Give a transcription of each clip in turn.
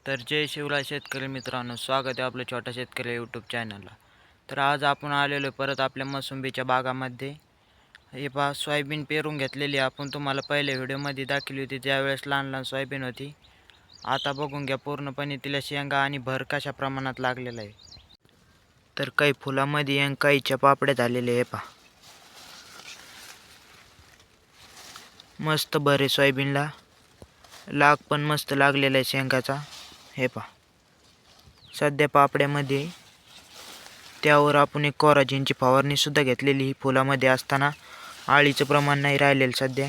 तर जय शिवराय शेतकरी मित्रांनो, स्वागत आहे आपलं छोट्या शेतकरी यूट्यूब चॅनलला. तर आज आपण आलेलो परत आपल्या मोसंबीच्या बागामध्ये. हे पहा, सोयाबीन पेरून घेतलेली आपण तुम्हाला पहिल्या व्हिडिओमध्ये दाखवली होती, त्यावेळेस लहान लहान सोयाबीन होती. आता बघून घ्या पूर्णपणे तिला शेंगा आणि भर कशा प्रमाणात लागलेला आहे. तर काही फुलामध्ये आणि काहीच्या पापड्या झालेल्या आहे. पहा, मस्त भर आहे सोयाबीनला, लाग पण मस्त लागलेला आहे शेंगाचा. हे पहा, सध्या पापड्यामध्ये. त्यावर आपण एक कोराजीनची फवारणी सुद्धा घेतलेली. ही फुलामध्ये असताना आळीचं प्रमाण नाही राहिलेलं सध्या.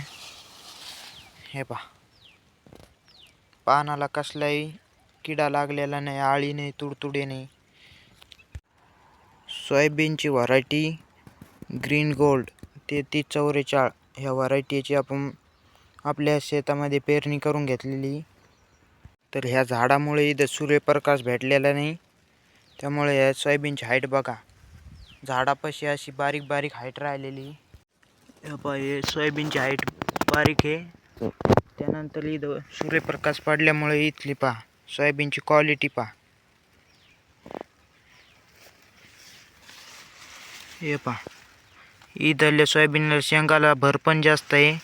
हे पहा, पानाला कसलाही किडा लागलेला नाही, आळी नाही, तुडतुडे नाही. सोयाबीनची व्हरायटी ग्रीन गोल्ड 3344 ह्या व्हरायटीची आपण आपल्या शेतामध्ये पेरणी करून घेतलेली. तर ह्या झाडामुळे इथं सूर्यप्रकाश भेटलेला नाही, त्यामुळे या सोयाबीनची हाईट बघा, झाडापाशी अशी बारीक बारीक हाईट राहिलेली. हे सोयाबीनची हाईट बारीक आहे. त्यानंतर इथं सूर्यप्रकाश पडल्यामुळे इथली पहा सोयाबीनची क्वालिटी पहा. हे पहा, इथल्या सोयाबीनला शेंगाला भर पण जास्त आहे.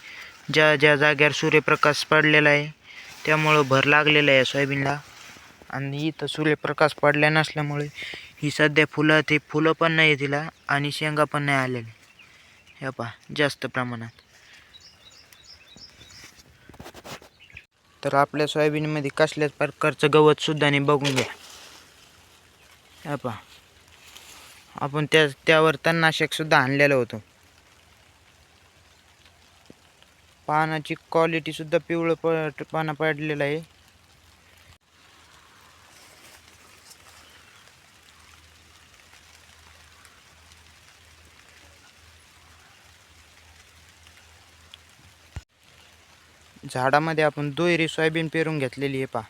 ज्या ज्या जाग्यावर सूर्यप्रकाश पडलेला आहे त्यामुळं भर लागलेला आहे सोयाबीनला. आणि इथं सूर्यप्रकाश पडल्या नसल्यामुळे ही सध्या फुलं पण नाही तिला आणि शेंगा पण नाही आलेले. हे पहा, जास्त प्रमाणात. तर आपल्या सोयाबीनमध्ये कसल्याच प्रकारचं गवत सुद्धा नाही, बघून घ्या. हे पहा, आपण त्यावर तणनाशक सुद्धा आणलेलं होतं. पानाची क्वालिटी सुद्धा पिवळं पाना पडलेलं आहे. झाडामध्ये आपण दुहेरी सोयाबीन पेरून घेतलेली आहे. पहा,